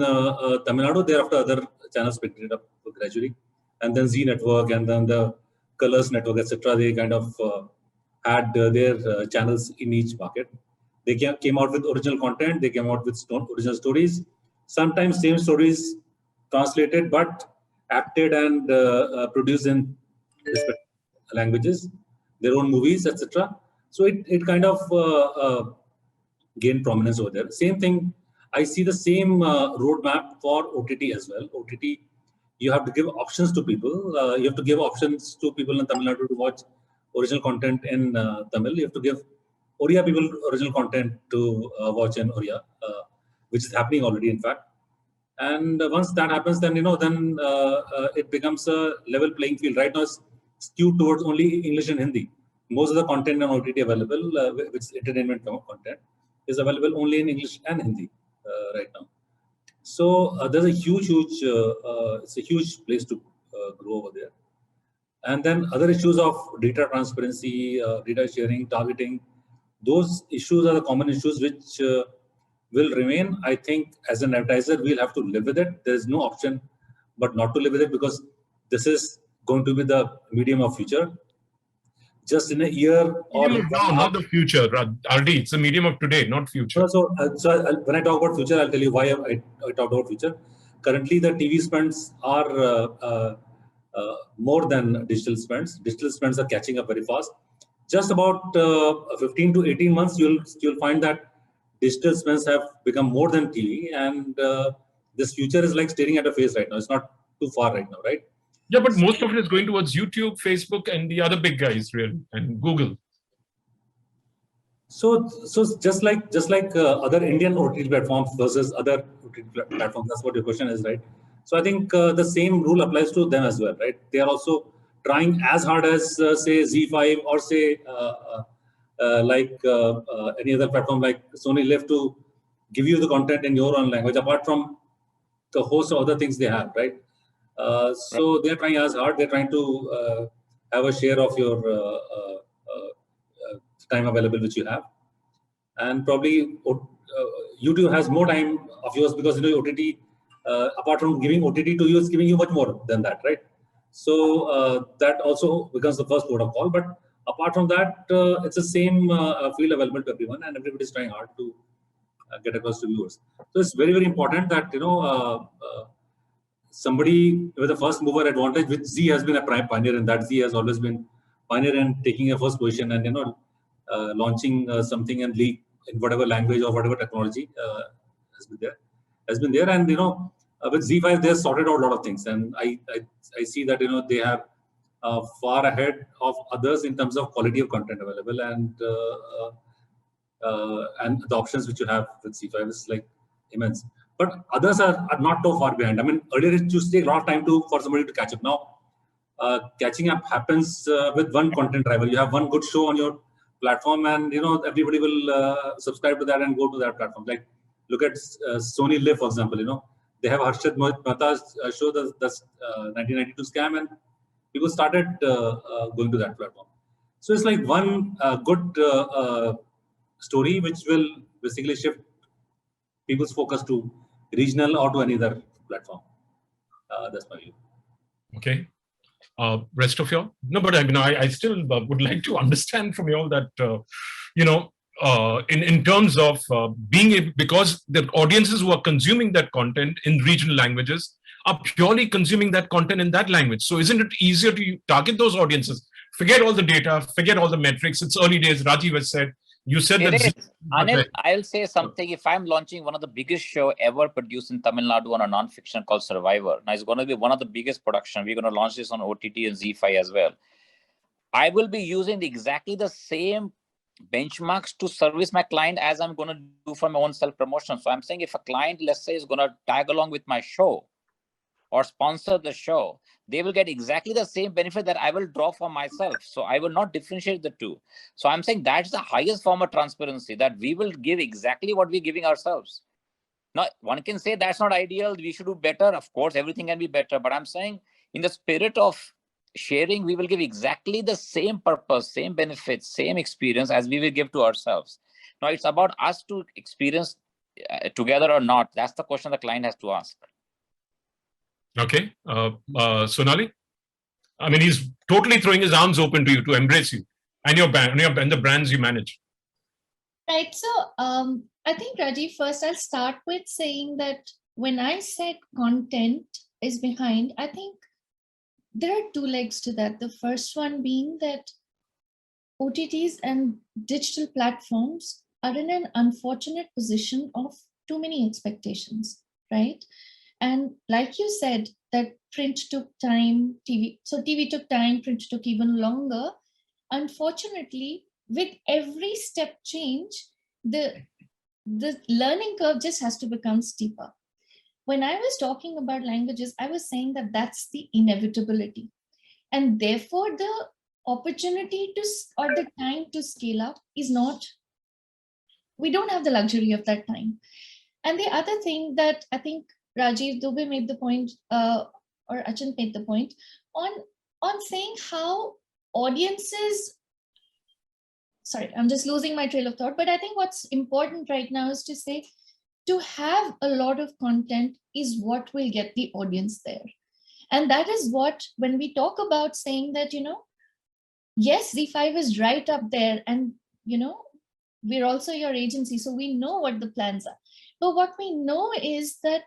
Tamil Nadu, thereafter other channels picked it up gradually. And then Z Network and then the Colors Network, etc. They kind of had their channels in each market. They came out with original content. They came out with original stories. Sometimes same stories translated, but acted and produced in respective languages, their own movies, etc. So it kind of gained prominence over there. Same thing, I see the same roadmap for OTT as well. OTT, you have to give options to people. You have to give options to people in Tamil Nadu to watch original content in Tamil. You have to give Oriya people original content to watch in Oriya, which is happening already, in fact. And once that happens, then it becomes a level playing field. Right now, it's skewed towards only English and Hindi. Most of the content on OTT available, which is entertainment content, is available only in English and Hindi right now. So there's a huge, it's a huge place to grow over there. And then other issues of data transparency, data sharing, targeting, those issues are the common issues which will remain. I think as an advertiser, we'll have to live with it. There's no option but not to live with it because this is going to be the medium of future. Just in a year or no, not the future, RD. It's the medium of today, not future. So when I talk about future, I'll tell you why I talk about future. Currently, the TV spends are more than digital spends. Digital spends are catching up very fast. Just about 15 to 18 months, you'll find that digital spends have become more than TV, and this future is like staring at a face right now. It's not too far right now, right? Yeah, but most of it is going towards YouTube, Facebook, and the other big guys, really, and Google. So just like other Indian OTT platforms versus other OTT platforms, that's what your question is, right? So I think the same rule applies to them as well, right? They are also trying as hard as say Z5 or say any other platform like Sony Live to give you the content in your own language, apart from the host of other things they have, right? So they're trying as hard. They're trying to have a share of your time available which you have. And probably YouTube has more time of yours because OTT, apart from giving OTT to you, is giving you much more than that, right? So that also becomes the first port of call. But apart from that, it's the same field available to everyone, and everybody is trying hard to get across to viewers. So it's very, very important that somebody with a first mover advantage, which Z has been a prime pioneer in that. Z has always been pioneer in taking a first position and launching something and leak in whatever language or whatever technology has been there. And with Z5 they have sorted out a lot of things, and I see that they have far ahead of others in terms of quality of content available, and the options which you have with Z5 is like immense. But others are not too far behind. I mean, earlier it used to take a lot of time for somebody to catch up. Now, catching up happens with one content driver. You have one good show on your platform, and everybody will subscribe to that and go to that platform. Like, look at Sony Live, for example. They have Harshad Mehta's show, the 1992 scam, and people started going to that platform. So it's like one good story which will basically shift people's focus to regional or to any other platform. That's my view. Okay. Rest of y'all? No, but I mean, I still would like to understand from y'all that, in terms of being able, because the audiences who are consuming that content in regional languages are purely consuming that content in that language. So isn't it easier to target those audiences? Forget all the data, forget all the metrics. It's early days. Rajiv has said, you said it that. Is. Anil, I'll say something. If I'm launching one of the biggest show ever produced in Tamil Nadu on a non-fiction called Survivor, now it's going to be one of the biggest production. We're going to launch this on OTT and Z5 as well. I will be using exactly the same benchmarks to service my client as I'm going to do for my own self-promotion. So I'm saying if a client, let's say, is going to tag along with my show or sponsor the show, they will get exactly the same benefit that I will draw for myself. So I will not differentiate the two. So I'm saying that's the highest form of transparency, that we will give exactly what we're giving ourselves. Now, one can say that's not ideal. We should do better. Of course, everything can be better. But I'm saying in the spirit of sharing, we will give exactly the same purpose, same benefits, same experience as we will give to ourselves. Now, it's about us to experience together or not. That's the question the client has to ask. Okay. Sonali? I mean, he's totally throwing his arms open to you, to embrace you and your band and the brands you manage. Right. So I think, Rajiv, first I'll start with saying that when I said content is behind, I think there are two legs to that. The first one being that OTTs and digital platforms are in an unfortunate position of too many expectations, right? And like you said, that print took time, TV took time, print took even longer. Unfortunately, with every step change, the learning curve just has to become steeper. When I was talking about languages, I was saying that that's the inevitability. And therefore, the opportunity or the time to scale up is not, we don't have the luxury of that time. And the other thing that I think Rajiv Dubey made the point, or Achin made the point, on saying how audiences, sorry, I'm just losing my trail of thought, but I think what's important right now is to say, to have a lot of content is what will get the audience there. And that is what, when we talk about saying that, yes, Z5 is right up there, and, we're also your agency, so we know what the plans are. But what we know is that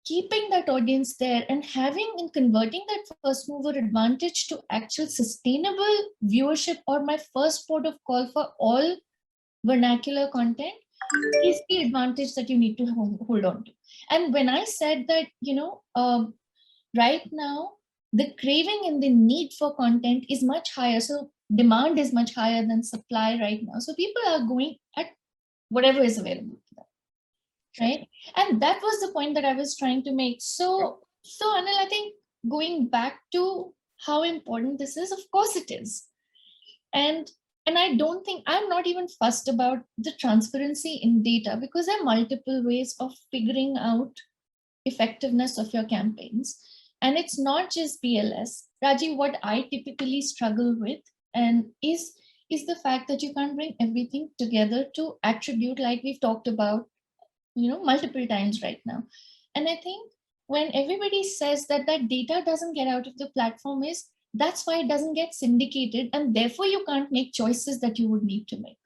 keeping that audience there and having and converting that first mover advantage to actual sustainable viewership, or my first port of call for all vernacular content, is the advantage that you need to hold on to. And when I said that, right now, the craving and the need for content is much higher. So demand is much higher than supply right now. So people are going at whatever is available to them. Right. And that was the point that I was trying to make. So Anil, I think going back to how important this is, of course it is. And I don't think, I'm not even fussed about the transparency in data, because there are multiple ways of figuring out effectiveness of your campaigns. And it's not just BLS. Rajiv, what I typically struggle with and is the fact that you can't bring everything together to attribute, like we've talked about, multiple times right now. And I think when everybody says that that data doesn't get out of the platform, is that's why it doesn't get syndicated, and therefore you can't make choices that you would need to make.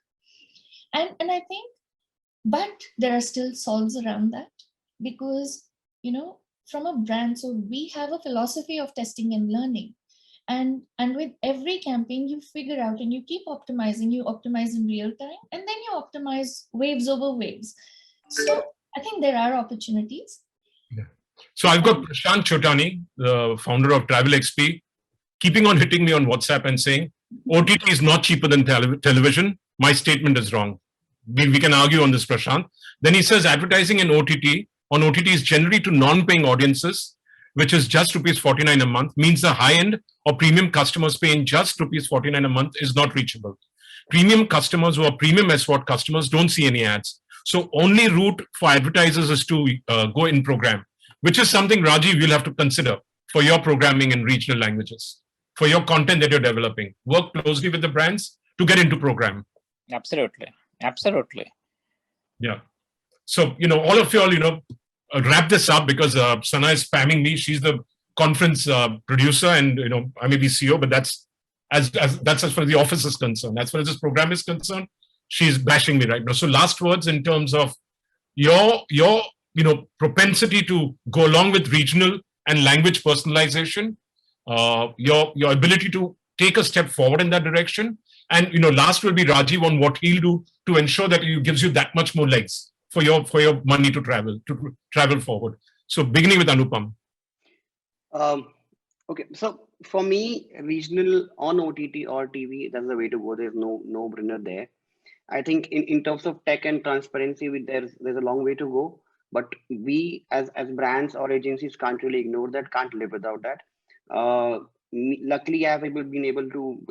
And I think, but there are still solves around that, because from a brand, so we have a philosophy of testing and learning, and with every campaign you figure out and you keep optimizing. You optimize in real time, and then you optimize waves over waves. So I think there are opportunities. Yeah. So I've got Prashant Chotani, the founder of Travel XP, keeping on hitting me on WhatsApp and saying, OTT is not cheaper than television. My statement is wrong. We can argue on this, Prashant. Then he says advertising in OTT is generally to non-paying audiences, which is just ₹49 a month, means the high-end or premium customers paying just ₹49 a month is not reachable. Premium customers who are premium SWOT customers don't see any ads. So only route for advertisers is to go in program, which is something, Rajiv, you'll have to consider for your programming in regional languages, for your content that you're developing. Work closely with the brands to get into program. Absolutely. Absolutely. Yeah. So, all of you all, wrap this up, because Sana is spamming me. She's the conference producer, and, I may be CEO, but that's as far as the office is concerned. As far as this program is concerned, she's bashing me right now. So last words in terms of your propensity to go along with regional and language personalization, your ability to take a step forward in that direction. And, last will be Rajiv on what he'll do to ensure that it gives you that much more legs for your money to travel forward. So beginning with Anupam. Okay, so for me, regional on OTT or TV, that's the way to go. There's no brainer there. I think in terms of tech and transparency, there's a long way to go. But we as brands or agencies can't really ignore that, can't live without that. Luckily, I have been able to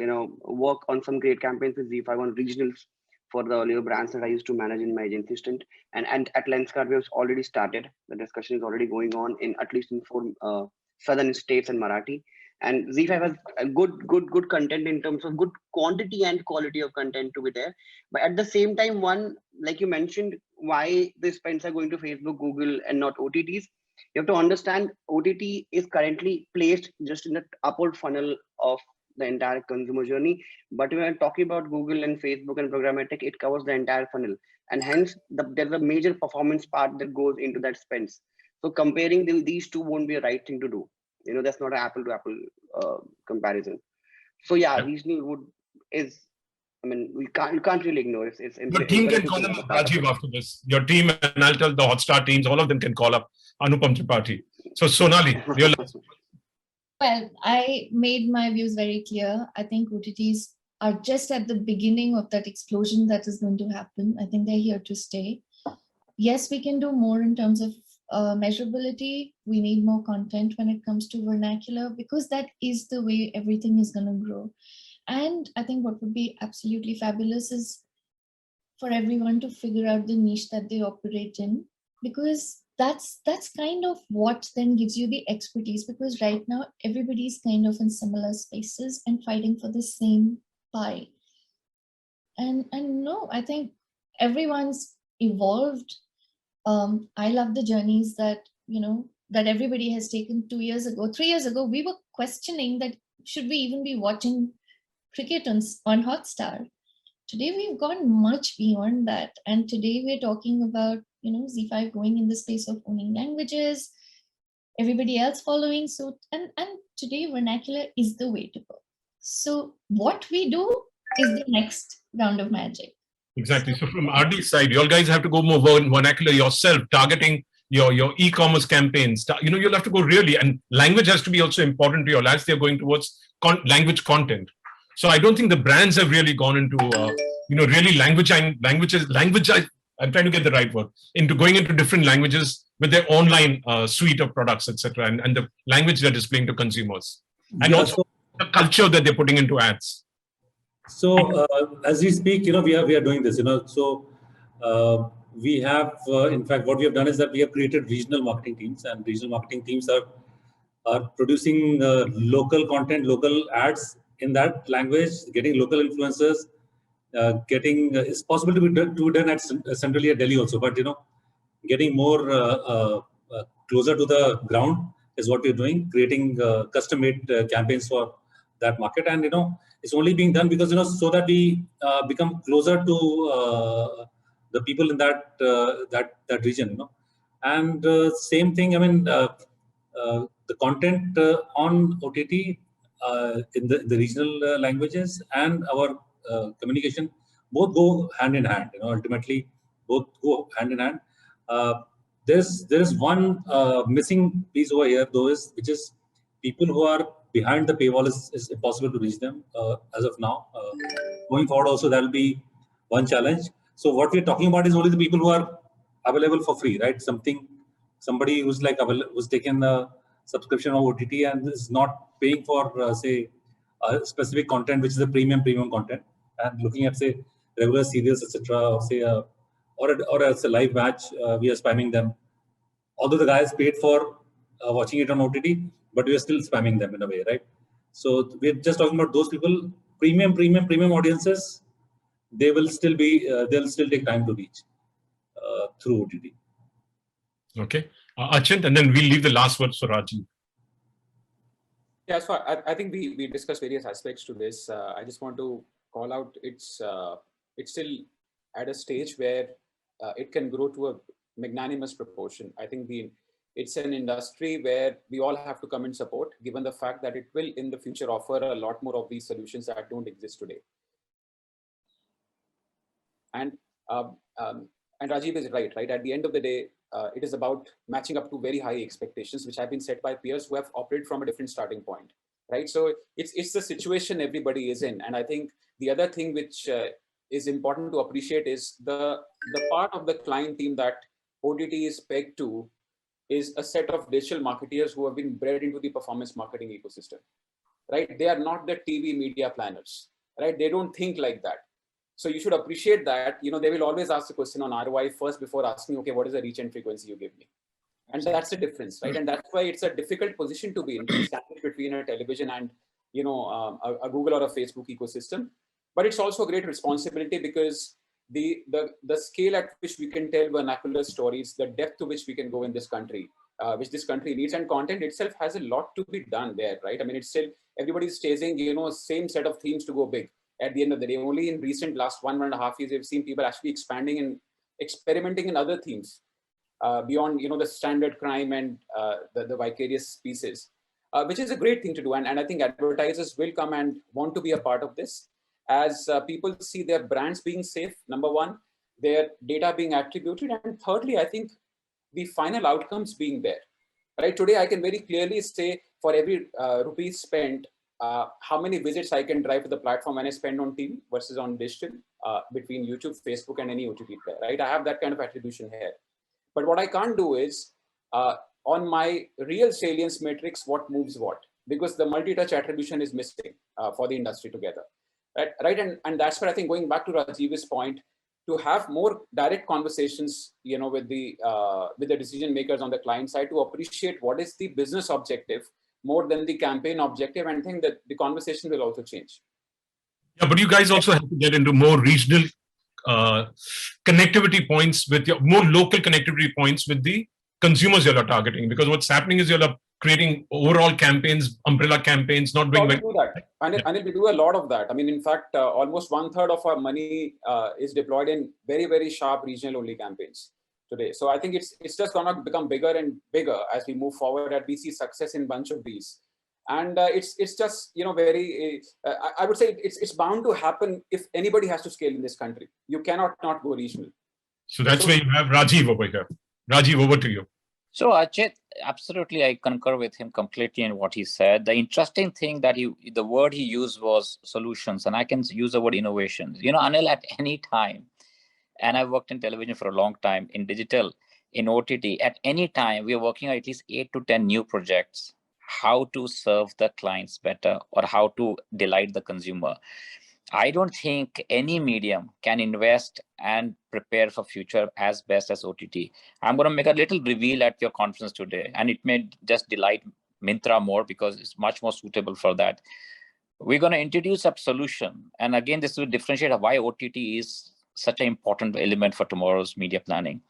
work on some great campaigns with ZEE5 on regionals for the earlier brands that I used to manage in my agency stint. And at Lenskart, we have already started. The discussion is already going on in at least in 4 southern states and Marathi. And ZEE5 has a good content in terms of good quantity and quality of content to be there. But at the same time, one, like you mentioned, why the spends are going to Facebook, Google, and not OTTs. You have to understand OTT is currently placed just in the upward funnel of the entire consumer journey. But when we're talking about Google and Facebook and programmatic, it covers the entire funnel. And hence, there's a major performance part that goes into that spends. So comparing these two won't be a right thing to do. That's not an apple to apple comparison. So yeah, regional you can't really ignore it. Your team can call them up, Rajiv, after this. Your team, and I'll tell the Hotstar teams, all of them can call up Anupam Tripathi. So Sonali, your last. Well, I made my views very clear. I think OTTs are just at the beginning of that explosion that is going to happen. I think they're here to stay. Yes, we can do more in terms of measurability. We need more content when it comes to vernacular, because that is the way everything is going to grow. And I think what would be absolutely fabulous is for everyone to figure out the niche that they operate in, because that's kind of what then gives you the expertise, because right now everybody's kind of in similar spaces and fighting for the same pie. And no, I think everyone's evolved. I love the journeys that that everybody has taken 2 years ago. 3 years ago, we were questioning that should we even be watching cricket on Hotstar. Today we've gone much beyond that, and today we're talking about ZEE5 going in the space of owning languages, everybody else following suit, and today vernacular is the way to go. So what we do is the next round of magic. Exactly. So from RD's side, you all guys have to go more vernacular yourself, targeting your e-commerce campaigns. You'll have to go really, and language has to be also important to your ads. They're going towards language content. So I don't think the brands have really gone into, really languages. I'm trying to get the right word, into going into different languages with their online suite of products, etc., and the language they're displaying to consumers, and also the culture that they're putting into ads. So as we speak, we are doing this. So we have, in fact, what we have done is that we have created regional marketing teams, and regional marketing teams are are producing local content, local ads in that language, getting local influencers, it's possible to be done at centrally at Delhi also, but getting more closer to the ground is what we're doing, creating custom-made campaigns for that market. And it's only being done because so that we become closer to the people in that region. And same thing. I mean, the content on OTT in the regional languages and our communication both go hand in hand. Ultimately, both go hand in hand. There is one missing piece over here, though, which is people who are behind the paywall is impossible to reach them as of now. Going forward, also there will be one challenge. So what we're talking about is only the people who are available for free, right? Somebody who's who's taken a subscription of OTT and is not paying for say a specific content, which is a premium content, and looking at say regular serials, etc., or say or as a live match, we are spamming them. Although the guy is paid for watching it on OTT, but we are still spamming them in a way, right? So we're just talking about those people, premium audiences. They will still be, they'll still take time to reach through OTT. Okay, Achint, and then we'll leave the last words for Rajiv. Yeah, so I think we discussed various aspects to this. I just want to call out it's still at a stage where it can grow to a magnanimous proportion. I think it's an industry where we all have to come and support, given the fact that it will in the future offer a lot more of these solutions that don't exist today. And Rajiv is right. At the end of the day, it is about matching up to very high expectations, which have been set by peers who have operated from a different starting point, right? So it's the situation everybody is in. And I think the other thing which is important to appreciate is the part of the client team that OTT is pegged to is a set of digital marketeers who have been bred into the performance marketing ecosystem, right? They are not the TV media planners, right? They don't think like that. So you should appreciate that, they will always ask the question on ROI first before asking, okay, what is the reach and frequency you give me? And that's the difference, right? And that's why it's a difficult position to be in, to establish between a television and, a Google or a Facebook ecosystem. But it's also a great responsibility because the scale at which we can tell vernacular stories, the depth to which we can go in this country, which this country needs, and content itself has a lot to be done there, right? I mean, it's still, everybody's chasing, same set of themes to go big. At the end of the day, only in recent last 1.5 years, we've seen people actually expanding and experimenting in other themes beyond, the standard crime and the vicarious pieces, which is a great thing to do. And I think advertisers will come and want to be a part of this as people see their brands being safe, number one, their data being attributed. And thirdly, I think the final outcomes being there, right? Today, I can very clearly say for every rupee spent, how many visits I can drive to the platform when I spend on TV versus on digital between YouTube, Facebook, and any OTT player, right? I have that kind of attribution here. But what I can't do is on my real salience matrix, what moves what, because the multi-touch attribution is missing for the industry together, right? And that's where I think, going back to Rajiv's point, to have more direct conversations, with the decision makers on the client side to appreciate what is the business objective more than the campaign objective, and think that the conversation will also change. Yeah, but you guys also have to get into more regional connectivity points with more local connectivity points with the consumers you're targeting, because what's happening is you're creating overall campaigns, umbrella campaigns, not doing do that. And we do a lot of that. I mean, in fact, almost 1/3 of our money is deployed in very, very sharp regional only campaigns today. So I think it's just going to become bigger and bigger as we move forward, and we see success in a bunch of these. And it's just, very, I would say it's bound to happen if anybody has to scale in this country. You cannot not go regional. So that's where you have Rajiv over here. Rajiv, over to you. So Achit, absolutely, I concur with him completely in what he said. The interesting thing that the word he used was solutions, and I can use the word innovations. Anil, at any time, and I've worked in television for a long time, in digital, in OTT, at any time, we are working on at least 8 to 10 new projects, how to serve the clients better or how to delight the consumer. I don't think any medium can invest and prepare for future as best as OTT. I'm going to make a little reveal at your conference today, and it may just delight Myntra more because it's much more suitable for that. We're going to introduce a solution. And again, this will differentiate why OTT is such an important element for tomorrow's media planning.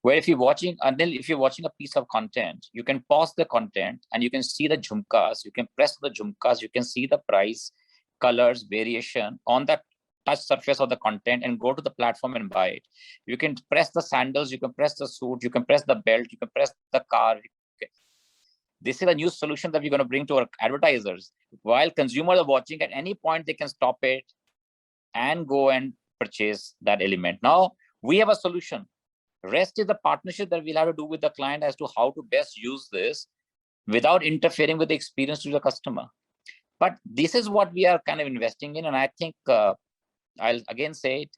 Where if you're watching a piece of content, you can pause the content and you can see the jhumkas, you can press the jhumkas, you can see the price, colors, variation on the touch surface of the content and go to the platform and buy it. You can press the sandals, you can press the suit, you can press the belt, you can press the car. This is a new solution that we're going to bring to our advertisers. While consumers are watching, at any point, they can stop it and go and purchase that element. Now, we have a solution. Rest is the partnership that we'll have to do with the client as to how to best use this without interfering with the experience to the customer. But this is what we are kind of investing in. And I think I'll again say it,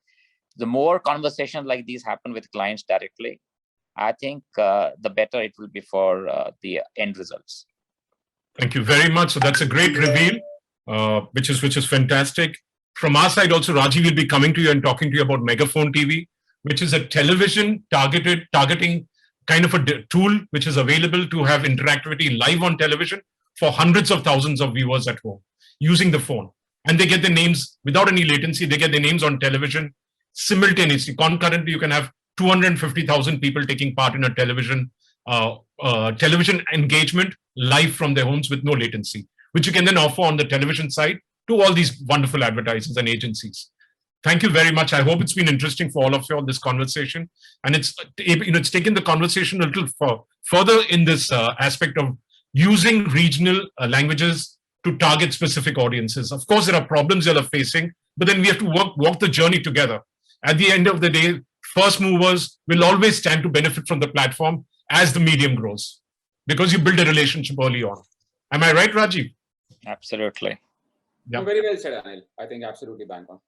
the more conversations like these happen with clients directly, I think the better it will be for the end results. Thank you very much. So that's a great reveal, which is fantastic. From our side also, Rajiv will be coming to you and talking to you about Megaphone TV, which is a television targeting kind of a tool which is available to have interactivity live on television for hundreds of thousands of viewers at home using the phone. And they get their names without any latency. They get their names on television simultaneously. Concurrently, you can have 250,000 people taking part in a television engagement live from their homes with no latency, which you can then offer on the television side to all these wonderful advertisers and agencies. Thank you very much. I hope it's been interesting for all of you on this conversation, and it's taken the conversation a little further in this aspect of using regional languages to target specific audiences. Of course, there are problems you're facing, but then we have to walk the journey together. At the end of the day, first movers will always stand to benefit from the platform as the medium grows, because you build a relationship early on. Am I right, Rajiv? Absolutely. Yeah. Very well said, Anil. I think absolutely bang on.